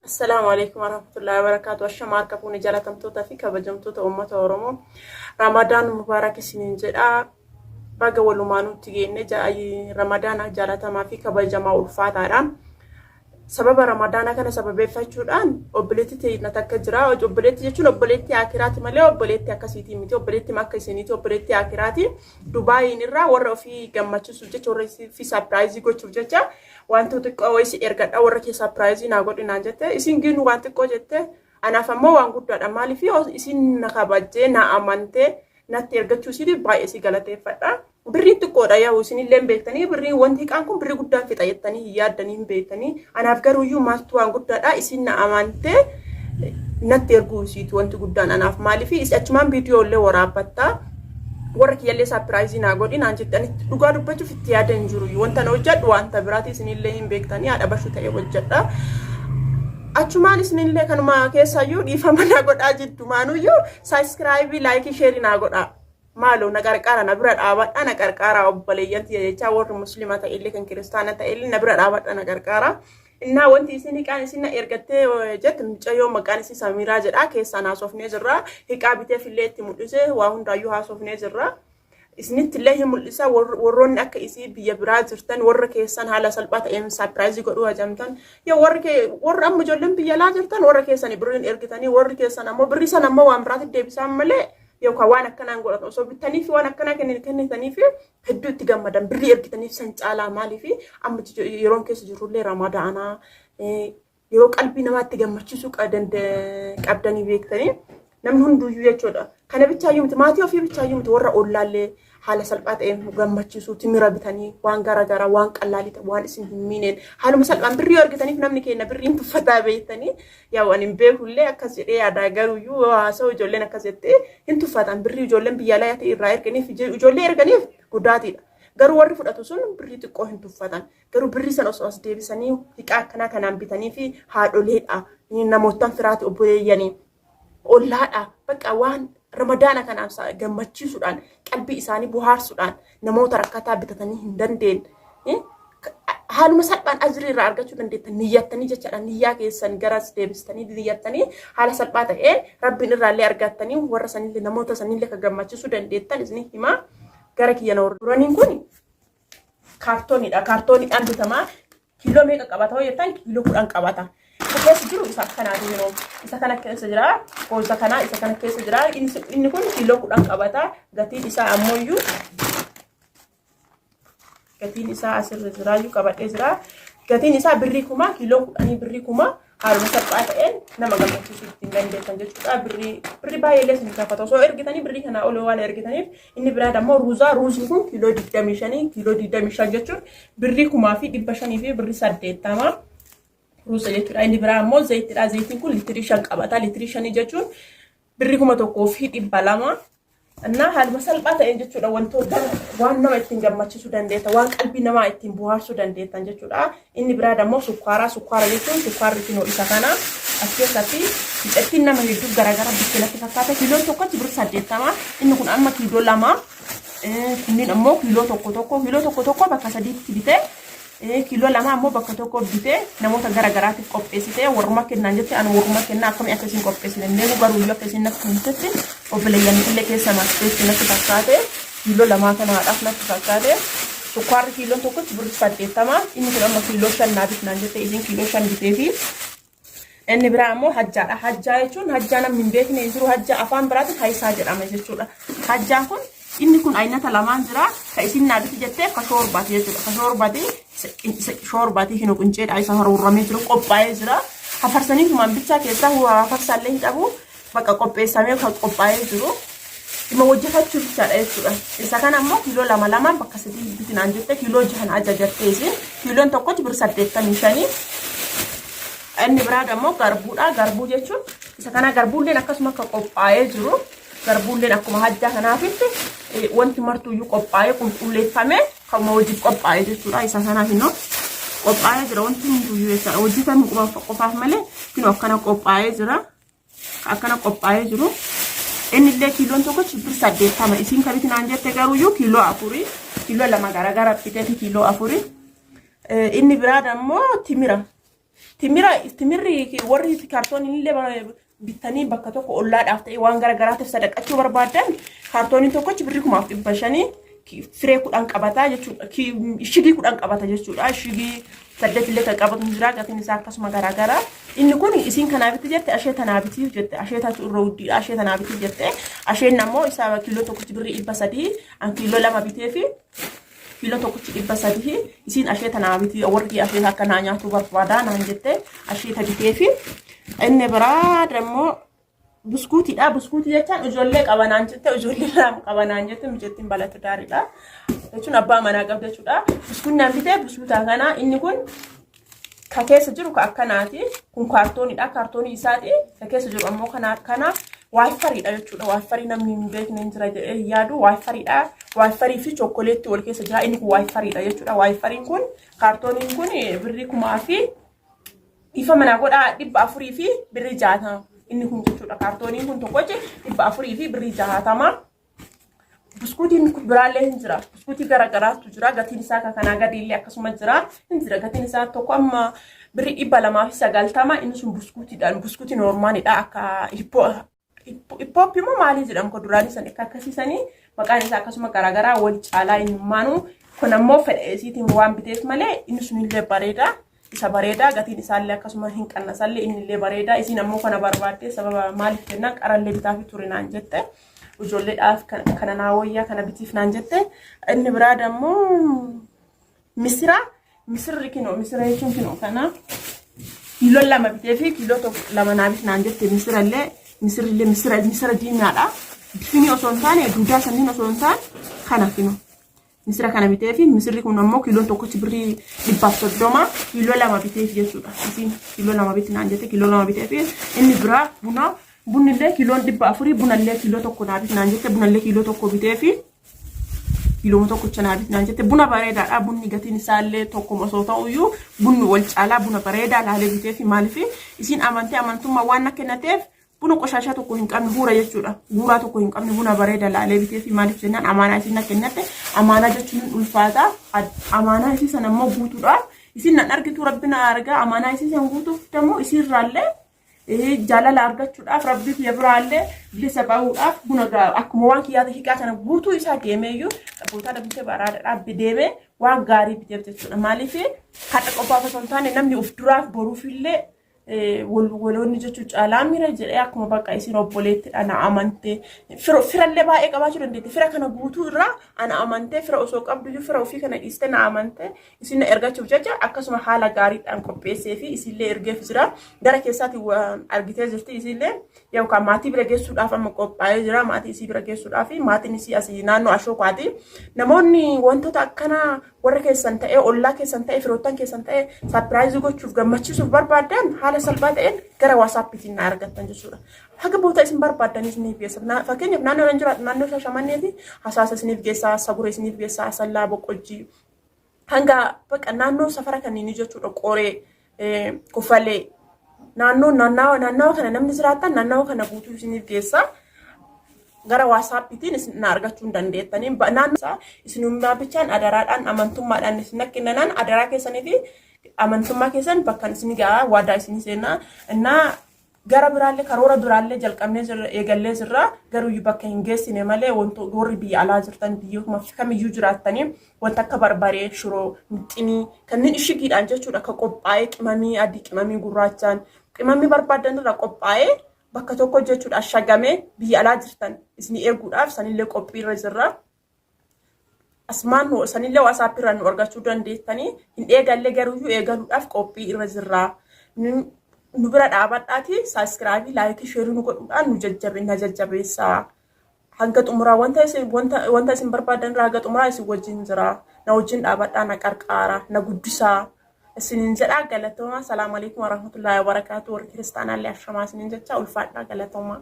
السلام عليكم ورحمة الله وبركاته. الشمار كفوني جالتم توتا في كبجم توتا أمة ورمو رمضان مبارك سنين جدا بقى ولمانو تجيني جاي رمضان جالتا ما في كبجم ألفات عرام سبب رمضان كان سبب فجران وبلتي نتاك جرا وبلتي يجون وبلتي آخرات ملأ وبلتي أكاسيتي ميتي وبلتي ما كيسينيتي وبلتي آخراتي دبي نرا ورا في جمعة سوتش ورا في سبرايز يقول سوتش وانتو تقويس إرجع ورا كي سبرايز ناقول إنجته إسين جين وانتو كوجته أنا فما وانقول ده مالي في إسين نخبجة نا أمانته نتيرجع تشوسيدي باي إسي غلطة فتا بري تقول يا وسني لين بيتني بري وانتي كانكم بري قدام في تايتني يا دنين بيتني أنا أفكر يو ما تو وانقول ده إسين نا أمانته نتيرجع سيت وانتو قدام أنا في مالي في إس أجمع فيديو اللي ورا بتا warra yalle surprise na godin anjettani dhugaa dubbachuuf itti yaadan jiru wanta na hojjedhu wanta biraati isinillee hin beektanii haadha bashu ta'e hojjedha achumaan isinillee kanuma keessayyuu dhiifama na godhaa jiddumaanuyyu subscribe like share na godhaa maaloo na qarqara na bira dhaabadha na qarqara obboleeyyanti jecha warri muslima ta'illee kan kiristaana ta'illee na bira dhaabadha na qarqara inna wanti isini qaan isina ergattee jet mucayyoo maqaan isi Samiraa jedha keessa naasofnee jirra hiqaa bitee fillee itti mul'ise waa hundaayyuu haasofnee jirra isinitti illee hin mul'isa warroonni akka isii biyya biraa jirtan warra keessan haala salphaa ta'een surprise godhuu hajamtan yaa warra amma ijoolleen biyya laa jirtan warra keessan birriin ergitanii warri keessan ammoo birri san ammoo waan biraatti deebisan malee yookaan waan akkanaan godhatan osoo bitanii fi waan akkanaa kennitanii fi hedduu itti gammadan birrii ergitaniif san caalaa maaliif amma yeroon keessa jirullee ramadaanaa yeroo qalbii namaatti gammachiisuu qabdanii beektanii namni hunduyyuu jechuudha. Kana bichaayyuu miti maatii ofii bichaayyuu miti warra ollaallee haala salphaa ta'een gammachiisuu timira bitanii waan garaagaraa waan qallaalii ta'e waan isin hin miineen haaluma salphaan birrii ergitaniif namni keenya birriin tuffataa beektanii yaa waan hin beekullee akkas jedhee yaadaa garuuyyuu haasa'u ijoolleen akkas jettee hin tuffatan birrii ijoolleen biyya alaa ta'e irraa erganiif ijoollee erganiif guddaatiidha. Garuu warri fudhatu sun birrii xiqqoo hin tuffatan. Garuu birrii san osoo as deebisanii hiqaa akkanaa kanaan bitanii fi haadholeedha namootaan firaati obboleeyyanii ollaadha bakka waan ramadaana kanaaf gammachiisuudhaan qalbii isaanii buhaarsuudhaan namoota rakkataa bitatanii hin dandeenye haaluma salphaan ajrii irraa argachuu dandeettan niyyattanii jechaadha niyyaa keessan garas deebistanii niyyattanii haala salphaa ta'ee rabbiin irraallee argattanii warra sanillee namoota sanillee kan gammachiisuu dandeettan isin himaa gara kiyya na duraniin kun kaartooniidhaan bitamaa kiiloo meeqa qabata hoo jettan kiiloo 10 qabata. Keessa jiru isa kanaatu yeroo isa kana keessa jira gosa kana isa kana keessa jira inni kun kiiloo 10 qabata gatiin isaa ammoo gatiin isaa asirra jiraayyuu qabadhee jira gatiin isaa birrii 1000 kiiloo 10 birrii 1000 haaluma salphaa ta'een nama gammachiisuu ittiin dandeessan jechuudha birrii baay'ee lees ni gaafata osoo ergitanii birrii kana oloo waan ergitaniif inni biraa ammoo ruuzii kun kiiloo 25 kiiloo 25 jechuun birrii 1500 fi birrii 80 ruusa jechuudha inni biraa ammoo zayitidha zayitiin kun liitirii 5 qabata liitirii 5 jechuun birrii 1200 እና haaluma salphaa ta'een jechuudha wantoota waan nama ittiin gammachiisuu dandeetta waan qalbii namaa ittiin buhaarsuu dandeettan jechuudha inni biraa ammoo sukkaara jechuun sukkaarri kinoo isa kana as keessatti ittiin nama hedduu garaagaraa biqilatti fakkaata kiiloon tokkotti birrii 80 inni kun amma kiiloo 2 kunniin ammoo kiiloo tokko bakka 3tti bitee kiiloo 2 ammoo bakka tokko bitee namoota garaagaraatiif qopheessitee warruma kennaan jettee ani warruma kennaa akkamii akkasiin qopheessite neeku garuu akkasiin natti himtetti obboleeyyanni illee keessa maaspeessi natti fakkaate kiiloo 2 kanaadhaaf natti fakkaate sukkaarri kiiloon tokkotti birrii 80 inni kun amma kiiloo 5 naabit naan jettee isin kiiloo 5 bitee fi inni biraa ammoo hajjaadha hajjaa jechuun hajjaa namni hin beekne jiru hajjaa afaan biraatiin haayisaa jedhama jechuudha hajjaan kun inni kun aynata lamaan jira ka isin naabiti jettee ka shoorbaati jechuudha ka shoorbaati hin qunceedha isa haruuramee jiru qophaa'ee jira hafarsanii kumaan bichaa keessaa hafarsallee hin qabu bakka qopheessamee kan qophaa'ee jiru dhimma hojjetachuu bichaadha jechuudha isa kana ammoo kiiloo 2 bakka 3 bitinaan jettee kiiloo 6 ajajattee isin kiiloon tokkotti birrii 85 inni biraa ammoo garbuudha garbuu jechuun isa kana garbuulleen akkasuma akka qophaa'ee jiru garbuulleen akkuma hajjaa kanaatitti wanti martuuyyuu qophaa'ee qulqulleeffamee kan hojii qophaa'ee jechuudha isa kanaaf inoo qophaa'ee jira wanti hunduyyuu jechuudha hojjetan qofaaf malee kinoo akkana qophaa'ee jiru inni illee kiiloon tokko birrii 80 isin kabitti naan jette garuuyyuu kiiloo 4 kiiloo 2 garaagara bitee kiiloo 4 inni biraa ammoo timira timirri warri kaartoonii illee bitanii bakka tokko ollaadhaaf ta'e waan garagaraatiif sadaqachuu barbaadan kaartooniin tokkochi birrii 1500 firee 10 qabataa jechuudha. Shigii 10 qabata jechuudha. Shigii 8 illee kan qabatu jira gatiin isaa akkasuma garagara. Inni kun isiin kanaabitti jette ashee tanaabitiif jette ashee taatu irra uddiidha ashee tanaabitiif jette asheen ammoo isaa kiiloo tokkochi birrii 300 an kiiloo 2 bitee fi kiiloo tokkochi 300 isiin ashee tanaabitiif warri ashee akka naa nyaatu barbaada naan jette ashee tabitee fi inni biraa dammoo buskuutiidha. Buskuutii jechaan ijoollee qabanaan jette ijoollee lama qabanaan jette mijettiin balatu daariidha jechuun abbaa manaa qabda jechuudha. Buskuun naan bitee buskuutaa kana inni kun ka keessa jiru ka akkanaati kun kaartooniidha. Kaartoonii isaati ka keessa jiru ammoo kana waayifariidha jechuudha. Waayifarii namni hin beekne jira yaadu waayifariidha. Waayifarii fi chookoleetti wal keessa jira. Inni kun waayifariidha jechuudha. Waayifariin kun kaartooniin kun birrii 1000 fi ifa mana godhaa 400 fi birrii 60. Inni kun jechuudha. Kaartooniin kun tokkochi 400 fi birrii 60. Buskuutiin biraallee hin jira. Buskuutii garagaraatu jira. Gatiin isaa kanaa gadiillee akkasuma jira. Hin jira. Gatiin isaa tokko amma birrii 290. Inni sun buskuutiidhaan buskuutii noormaaliidha. Akka hippooppi immoo maalii jedhamu kuduraalee san akkasiisanii maqaan isaa akkasuma garagaraa wal caalaa hin maanu. Kun ammoo fedha isiitiin waan biteef malee inni sun illee bareeda. Isa bareeda gatiin isaallee akkasuma hin qannasallee inni illee bareeda. Isiin ammoo kana barbaadde sababa maaliif jennaan qarallee bitaa fi ture naan jette. Ijoolleedhaaf kana naawayyaa kana bitiif naan jette. Inni biraa dammoo misirri kinoo misira jechuun kinoo kana kiiloo 2 bitee fi kiiloo 2 naabit naan jette. Misira diimaadha. Bifni osoo hin taane duudaa sanniin osoo hin taane kana kinoo. Misira kana bitee fi misirri kun ammoo kiiloo tokkochi birrii 130 kiiloo 2 bitee fi jechuudha. Isiin kiiloo 2 biti naan jette kiiloo 2 bitee fi inni biraa bunillee kiiloo 400 bunallee kiiloo 1 naabit naan jette bunallee kiiloo 1 bitee fi kiiloo 1 naabit naan jette. Buna bareedaadha. Bunni gatiin isaallee tokkuma osoo ta'uyyuu bunni wal caalaa buna bareedaa laalee bitee fi maaliif isiin amantummaa waan kennateef buna qoshashaa tokko hin qabne huura jechuudha. Huuraa tokko hin qabne buna bareeda laalee bitee fi maaliif jennaan amaanaa isiin kennate amaanaa jechuun ulfaata. Amaanaa isii sana ammoo guutuudha. Isiin nan argitu rabbina argaa amaanaa isii san guutuuf dammoo isiirraallee jaalala argachuudhaaf rabbii kiyya biraallee bilisa ba'uudhaaf buna akkuma waan kiyyaata hiikaa kana guutuu isaa deemeeyyuu qabootaa bitee baraadhaadhaaf deemee waan gaarii biteef jechuudha. Maaliif haadha qofaaf osoo hin taane namni of duraaf boruufillee waloonni jechuun caalaa miira jedhee akkuma bakka isin obboleettidha na amantee firallee baay'ee qabaachuu dandeetti. Fira kana guutuu irraa ana amantee fira osoo qabdu fira ofii kana dhiiste na amantee isin na ergachuuf jecha akkasuma haala gaariidhaan qopheessee fi isinillee ergeef jira. Gara keessaatti argitee jirti isinillee yookaan maatii bira geessuudhaaf amma qophaa'ee jira. Maatii isii bira geessuudhaaf maatiin isii asii naannoo Ashookaati. Namoonni wantoota akkanaa warra keessan ta'ee ollaa keessan ta'ee firoottan keessan ta'ee sarpiraayizii gochuuf gammachiisuuf barbaadan haala salphaa ta'een gara WhatsAppiitiin na argattan jechuudha. Haga boota isin barbaadan isiniif geessa. Fakkeenyaaf naannoo nan jiraatu naannoo Shaashamanneeti hasaasa isiniif geessa, Saguree isiniif geessa, Asallaa, Boqqojjii hanga bakka naannoo safara kanneen jechuudha. Qoree, Kuffalee naannoo kana namni jiraatan naannoo kana guutuu isiniif geessa. Gara WhatsAppiitiin isin argachuu dandeettanii naannoo isinummaa bichaan adaraadhaan amantummaadhaan isin kennanan adaraa keessanii fi amantummaa keessan bakka isin ga'a waadaa isin seenaa innaa gara biraallee karoora biraallee jalqabnee eegallee jirra garuu bakka hin geessine malee wantoota warri biyya alaa jirtan biyyooma kamiyyuu jiraattanii wanta akka barbaree shiroo mixinii kanneen ishigiidhaan jechuudha akka qophaa'ee qimamii adii qimamii gurraachaan qimamii barbaadan irraa qophaa'ee bakka tokko jechuudha ashagamee biyya alaa jirtan isin eeguudhaaf sanillee qophiirra jirra. Asmaan sanillee WhatsApp irraa nu argachuu dandeettanii hin eegallee garuu eegaluudhaaf qophii irra jirra. Nu bira dhaabadhaati saabskiraaybii laayikii sheerii nu godhuudhaan nu jajjabeessaa. Hanga xumuraa wanta isin barbaadan irraa hanga xumuraa isin wajjin jira. Na wajjin dhaabadhaa na qarqaara na guddisaa. Isinin jedhaa galatooma. Salaamu alaikum warahmatullahi wabarakatuh. Warri kiristaanaallee ashamaa isinin jecha ulfaadhaa galatooma.